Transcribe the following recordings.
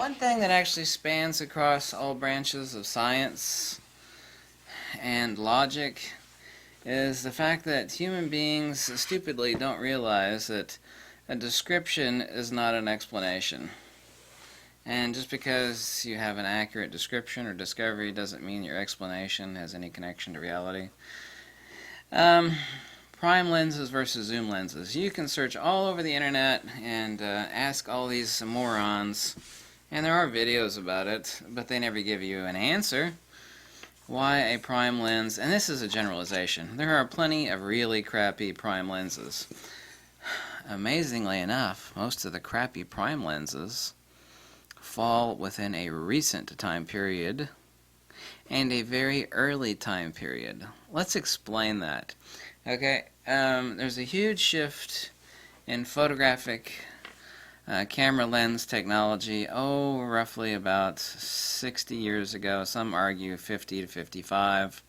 One thing that actually spans across all branches of science and logic is the fact that human beings stupidly don't realize that a description is not an explanation. And just because you have an accurate description or discovery doesn't mean your explanation has any connection to reality. Prime lenses versus zoom lenses. You can search all over the internet and ask all these morons, and there are videos about it, but they never give you an answer. Why a prime lens, and this is a generalization, there are plenty of really crappy prime lenses. Amazingly enough, most of the crappy prime lenses fall within a recent time period and a very early time period. Let's explain that. Okay, there's a huge shift in photographic camera lens technology, roughly about 60 years ago. Some argue 50 to 55.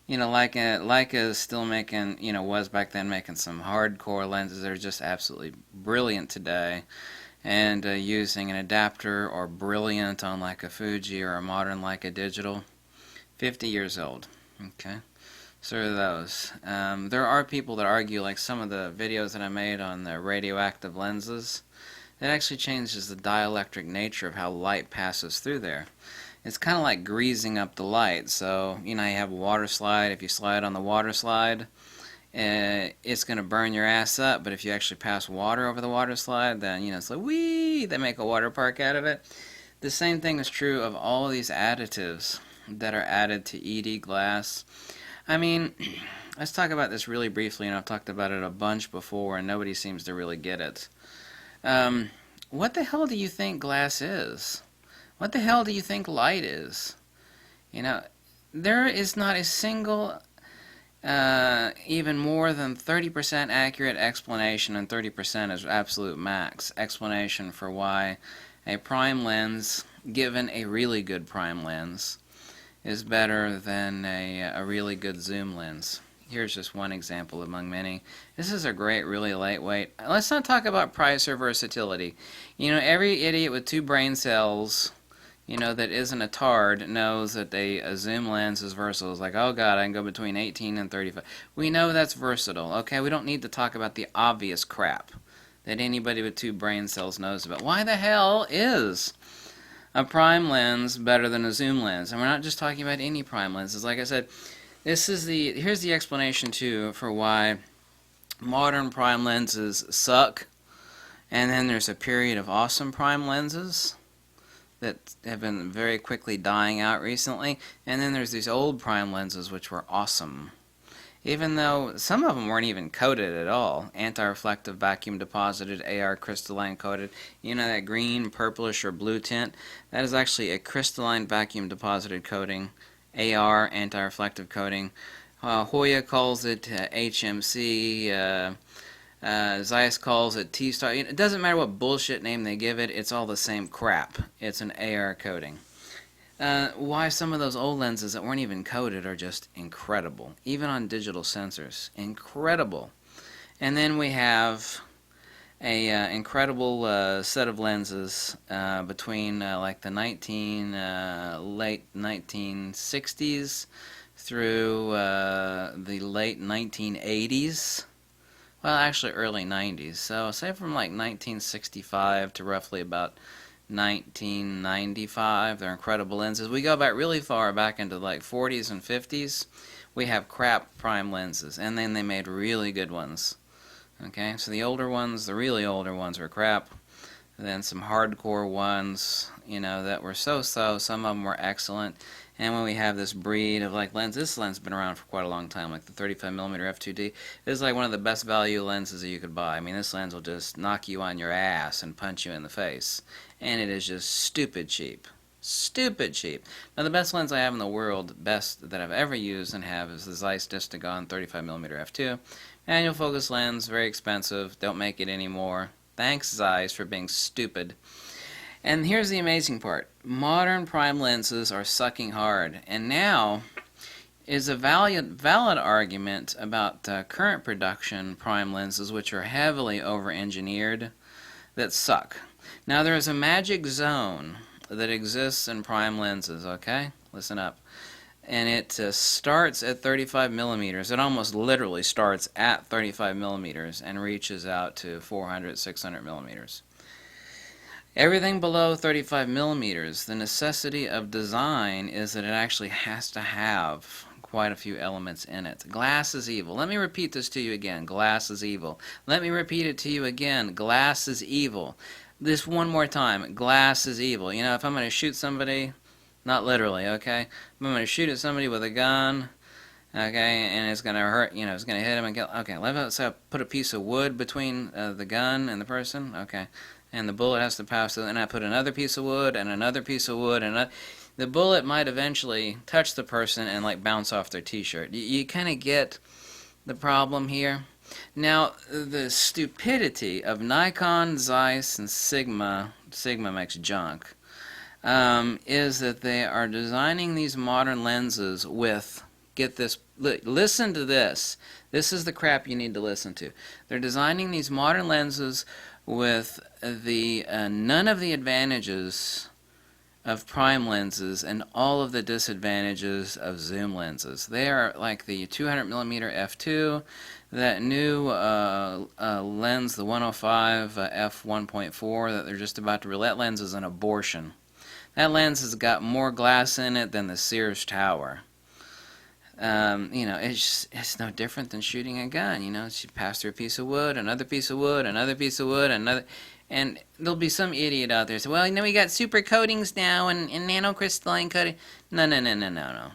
Leica is still making, was back then making some hardcore lenses that are just absolutely brilliant today, and using an adapter or brilliant on like a Fuji or a modern Leica digital. 50 years old. Okay. So are those. There are people that argue, like some of the videos that I made on the radioactive lenses, that actually changes the dielectric nature of how light passes through there. It's kind of like greasing up the light. So, you have a water slide. If you slide on the water slide, it's going to burn your ass up. But if you actually pass water over the water slide, then, it's like, whee, they make a water park out of it. The same thing is true of all these additives that are added to ED glass. I mean, let's talk about this really briefly, and I've talked about it a bunch before, and nobody seems to really get it. What the hell do you think glass is? What the hell do you think light is? There is not a single, even more than 30% accurate explanation, and 30% is absolute max explanation for why a prime lens, given a really good prime lens, is better than a really good zoom lens. Here's just one example among many. This is a great, really lightweight. Let's not talk about price or versatility. Every idiot with 2 brain cells, that isn't a tard, knows that a zoom lens is versatile. It's like, oh god, I can go between 18 and 35. We know that's versatile, okay? We don't need to talk about the obvious crap that anybody with 2 brain cells knows about. Why the hell is a prime lens better than a zoom lens? And we're not just talking about any prime lenses. Like I said, here's the explanation too for why modern prime lenses suck, and then there's a period of awesome prime lenses that have been very quickly dying out recently, and then there's these old prime lenses which were awesome. Even though some of them weren't even coated at all. Anti-reflective, vacuum deposited, AR crystalline coated. That green, purplish, or blue tint? That is actually a crystalline vacuum deposited coating. AR, anti-reflective coating. Hoya calls it HMC. Zeiss calls it T-Star. It doesn't matter what bullshit name they give it. It's all the same crap. It's an AR coating. Why some of those old lenses that weren't even coated are just incredible, even on digital sensors. Incredible. And then we have a incredible set of lenses between like the late 1960s through the late 1980s. Well, actually early 90s. So say from like 1965 to roughly about 1995. They're incredible lenses. We go back really far back into like 40s and 50s. We have crap prime lenses, and then they made really good ones. Okay, so the older ones, the really older ones were crap. Then some hardcore ones, that were so-so. Some of them were excellent. And when we have this breed of like lens, this lens has been around for quite a long time, like the 35mm f2D. This is like one of the best value lenses that you could buy. I mean, this lens will just knock you on your ass and punch you in the face. And it is just stupid cheap. Stupid cheap. Now, the best lens I have in the world, best that I've ever used and have, is the Zeiss Distagon 35mm f2. Manual focus lens, very expensive. Don't make it anymore. Thanks, Zeiss, for being stupid. And here's the amazing part. Modern prime lenses are sucking hard. And now is a valid argument about current production prime lenses, which are heavily over-engineered, that suck. Now there is a magic zone that exists in prime lenses, okay? Listen up. And it starts at 35 millimeters. It almost literally starts at 35 millimeters and reaches out to 400, 600 millimeters. Everything below 35 millimeters, the necessity of design is that it actually has to have quite a few elements in it. Glass is evil. Let me repeat this to you again. Glass is evil. Let me repeat it to you again. Glass is evil. This one more time. Glass is evil. You know, if I'm going to shoot somebody, not literally, okay? If I'm going to shoot at somebody with a gun, okay, and it's going to hurt, you know, it's going to hit him and kill. Okay, let's put a piece of wood between the gun and the person, okay, and the bullet has to pass through, and I put another piece of wood and another piece of wood, and the bullet might eventually touch the person and like bounce off their t-shirt. You kind of get the problem here. Now, the stupidity of Nikon, Zeiss, and Sigma makes junk, is that they are designing these modern lenses with, get this, listen to this. This is the crap you need to listen to. They're designing these modern lenses with the none of the advantages of prime lenses and all of the disadvantages of zoom lenses. They are like the 200 millimeter f2, that new lens, the 105 f1.4 that they're just about to release. That lens is an abortion. That lens has got more glass in it than the Sears Tower. You know, it's no different than shooting a gun. You know, you pass through a piece of wood, another piece of wood, another piece of wood, another, and there'll be some idiot out there say, well, you know, we got super coatings now and nanocrystalline coating. No.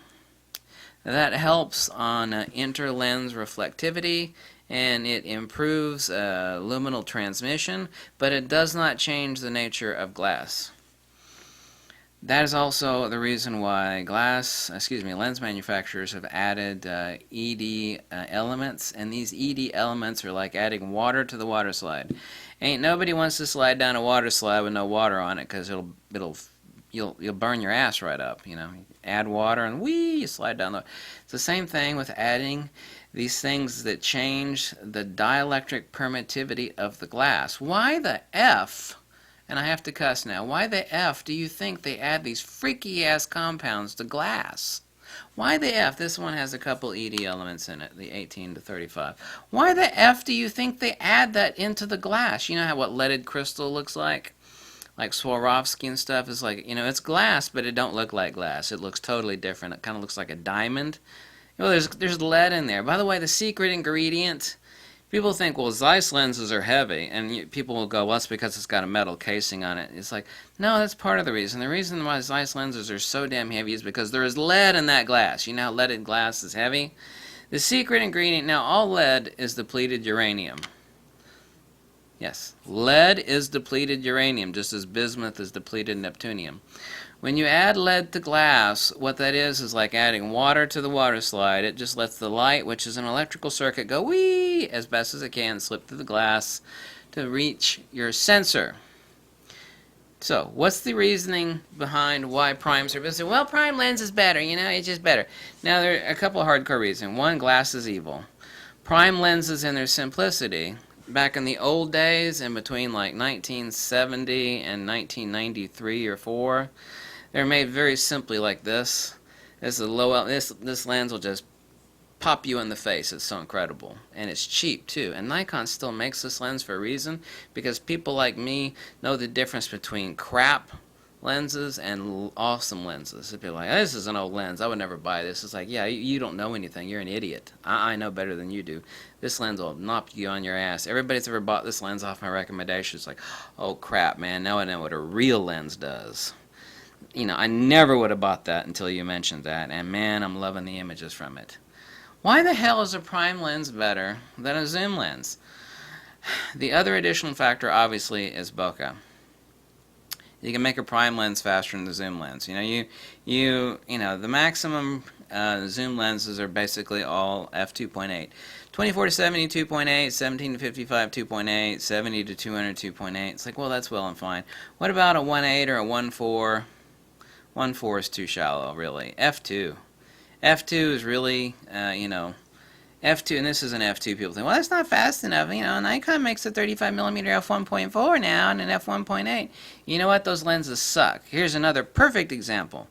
That helps on interlens reflectivity, and it improves luminal transmission, but it does not change the nature of glass. That is also the reason why lens manufacturers have added ED elements, and these ED elements are like adding water to the water slide. Ain't nobody wants to slide down a water slide with no water on it, because you'll burn your ass right up. You know, add water and you slide down the. It's the same thing with adding these things that change the dielectric permittivity of the glass. Why the F? And I have to cuss now. Why the F do you think they add these freaky-ass compounds to glass? Why the F? This one has a couple ED elements in it, the 18 to 35. Why the F do you think they add that into the glass? You know what leaded crystal looks like? Like Swarovski and stuff is like, you know, it's glass, but it don't look like glass. It looks totally different. It kind of looks like a diamond. Well, there's lead in there. By the way, the secret ingredient... People think, well, Zeiss lenses are heavy, and people will go, well, that's because it's got a metal casing on it. It's like, no, that's part of the reason. The reason why Zeiss lenses are so damn heavy is because there is lead in that glass. You know how leaded glass is heavy? The secret ingredient, now all lead is depleted uranium. Yes, lead is depleted uranium, just as bismuth is depleted neptunium. When you add lead to glass, what that is like adding water to the water slide. It just lets the light, which is an electrical circuit, go wee as best as it can, slip through the glass to reach your sensor. So, what's the reasoning behind why primes are better? Well, prime lens is better, you know, it's just better. Now, there are a couple of hardcore reasons. One, glass is evil. Prime lenses in their simplicity, back in the old days, in between like 1970 and 1993 or 4, they're made very simply like this. This is this lens will just pop you in the face. It's so incredible. And it's cheap too. And Nikon still makes this lens for a reason, because people like me know the difference between crap lenses and awesome lenses. If you're like, this is an old lens, I would never buy this. It's like, yeah, you don't know anything. You're an idiot. I know better than you do. This lens will knock you on your ass. Everybody's ever bought this lens off my recommendation. It's like, oh crap, man, now I know what a real lens does. You know, I never would have bought that until you mentioned that, and man, I'm loving the images from it. Why the hell is a prime lens better than a zoom lens? The other additional factor, obviously, is bokeh. You can make a prime lens faster than the zoom lens. You know, you know, the maximum zoom lenses are basically all f2.8. 24 to 70, 2.8, 17 to 55, 2.8, 70 to 200, 2.8. It's like, well, that's well and fine. What about a 1.8 or a 1.4? 1.4 is too shallow, really. F2. F2 is really, you know, F2, and this is an F2. People think, well, that's not fast enough. You know, Nikon makes a 35mm f1.4 now and an f1.8. You know what? Those lenses suck. Here's another perfect example.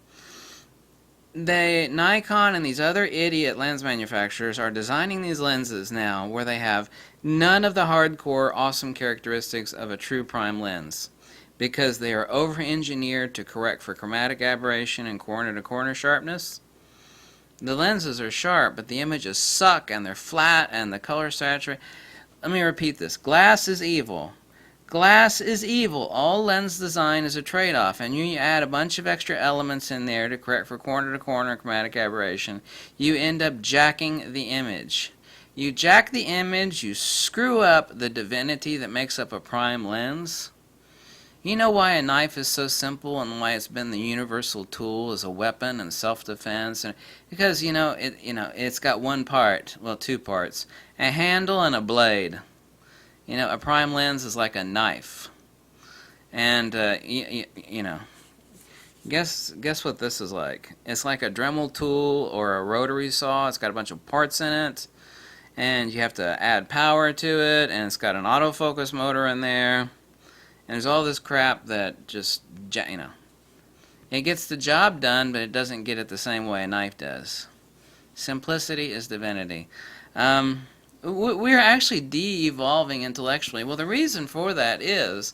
Nikon and these other idiot lens manufacturers are designing these lenses now where they have none of the hardcore awesome characteristics of a true prime lens, because they are over-engineered to correct for chromatic aberration and corner-to-corner sharpness. The lenses are sharp, but the images suck, and they're flat, and the color saturate. Let me repeat this. Glass is evil. Glass is evil. All lens design is a trade-off, and you add a bunch of extra elements in there to correct for corner-to-corner chromatic aberration. You end up jacking the image. You jack the image, you screw up the divinity that makes up a prime lens. You know why a knife is so simple and why it's been the universal tool as a weapon and self-defense? Because it's got one part, well, two parts, a handle and a blade. You know, a prime lens is like a knife, and guess what this is like? It's like a Dremel tool or a rotary saw. It's got a bunch of parts in it, and you have to add power to it, and it's got an autofocus motor in there. And there's all this crap that just, it gets the job done, but it doesn't get it the same way a knife does. Simplicity is divinity. We're actually de-evolving intellectually. Well, the reason for that is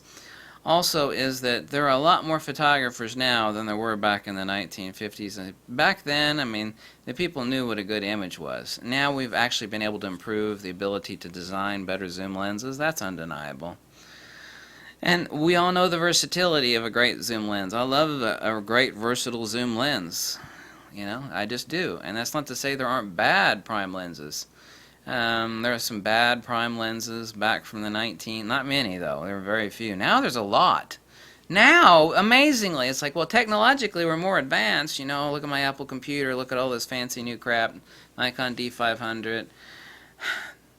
that there are a lot more photographers now than there were back in the 1950s. And back then, I mean, the people knew what a good image was. Now we've actually been able to improve the ability to design better zoom lenses. That's undeniable. And we all know the versatility of a great zoom lens. I love a great versatile zoom lens. You know, I just do. And that's not to say there aren't bad prime lenses. There are some bad prime lenses back from the not many though, there were very few. Now there's a lot. Now, amazingly, it's like, well, technologically we're more advanced, you know, look at my Apple computer, look at all this fancy new crap, Nikon D500.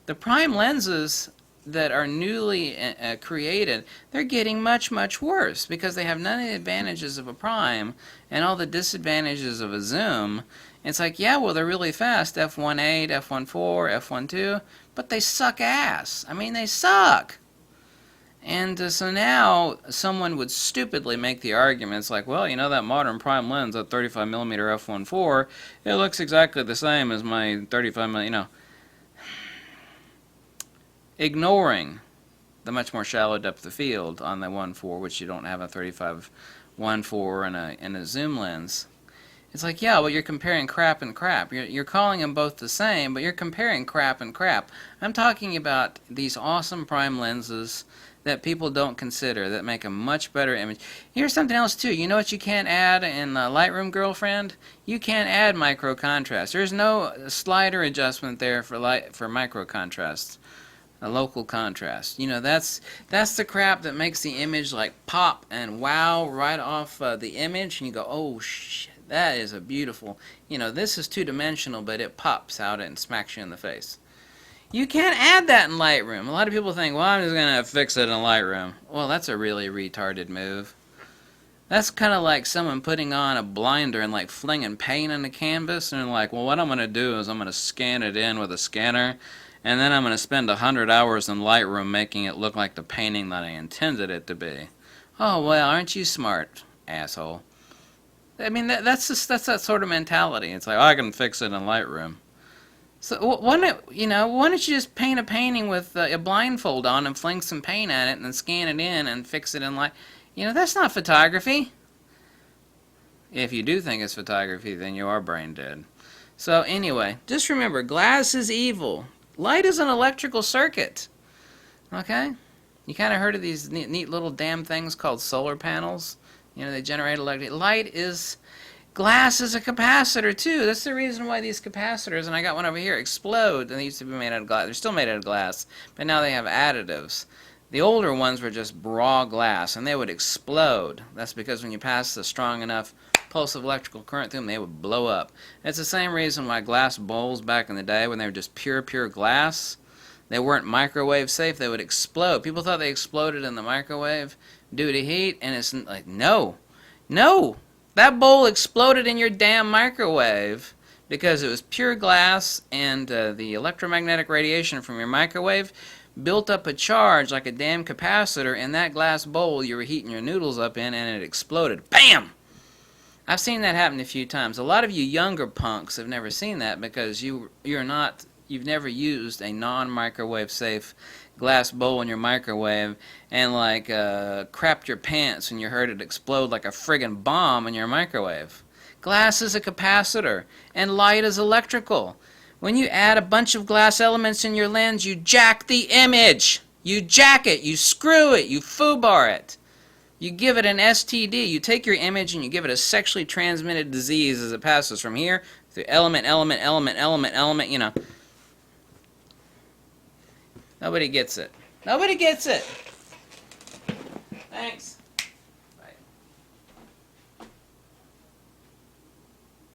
The prime lenses that are newly created, they're getting much, much worse because they have none of the advantages of a prime and all the disadvantages of a zoom. It's like, yeah, well, they're really fast, f1.8, f1.4, f1.2, but they suck ass. I mean, they suck. And so now someone would stupidly make the arguments like, well, you know, that modern prime lens, that 35mm f1.4, it looks exactly the same as my 35mm, you know. Ignoring the much more shallow depth of field on the 1.4, which you don't have a 35 1.4 in a zoom lens. It's like, yeah, well, you're comparing crap and crap. You're calling them both the same, but you're comparing crap and crap. I'm talking about these awesome prime lenses that people don't consider, that make a much better image. Here's something else, too. You know what you can't add in Lightroom, girlfriend? You can't add micro contrast. There's no slider adjustment there for micro contrast. A local contrast. You know, that's the crap that makes the image like pop and wow right off the image, and you go, oh shit, that is a beautiful, you know, this is two-dimensional, but it pops out and smacks you in the face. You can't add that in Lightroom. A lot of people think, well, I'm just going to fix it in Lightroom. Well, that's a really retarded move. That's kind of like someone putting on a blinder and like flinging paint on the canvas, and like, well, what I'm going to do is I'm going to scan it in with a scanner, and then I'm going to spend 100 hours in Lightroom making it look like the painting that I intended it to be. Oh, well, aren't you smart, asshole? I mean, that's that sort of mentality. It's like, oh, I can fix it in Lightroom. So why don't you just paint a painting with a blindfold on and fling some paint at it and then scan it in and fix it in that's not photography. If you do think it's photography, then you are brain dead. So anyway, just remember, glass is evil. Light is an electrical circuit. Okay? You kind of heard of these neat little damn things called solar panels? You know, they generate electricity. Glass is a capacitor, too. That's the reason why these capacitors, and I got one over here, explode. And they used to be made out of glass. They're still made out of glass, but now they have additives. The older ones were just raw glass, and they would explode. That's because when you pass a strong enough pulse of electrical current through them, they would blow up. It's the same reason why glass bowls back in the day, when they were just pure glass, they weren't microwave safe. They would explode. People thought they exploded in the microwave due to heat, and it's like, no. That bowl exploded in your damn microwave because it was pure glass, and the electromagnetic radiation from your microwave built up a charge like a damn capacitor in that glass bowl you were heating your noodles up in, and it exploded. BAM! I've seen that happen a few times. A lot of you younger punks have never seen that because you've never used a non-microwave safe glass bowl in your microwave and crapped your pants when you heard it explode like a friggin' bomb in your microwave. Glass is a capacitor and light is electrical. When you add a bunch of glass elements in your lens, you jack the image. You jack it, you screw it, you foobar it. You give it an STD. You take your image and you give it a sexually transmitted disease as it passes from here through element, you know. Nobody gets it. Nobody gets it. Thanks.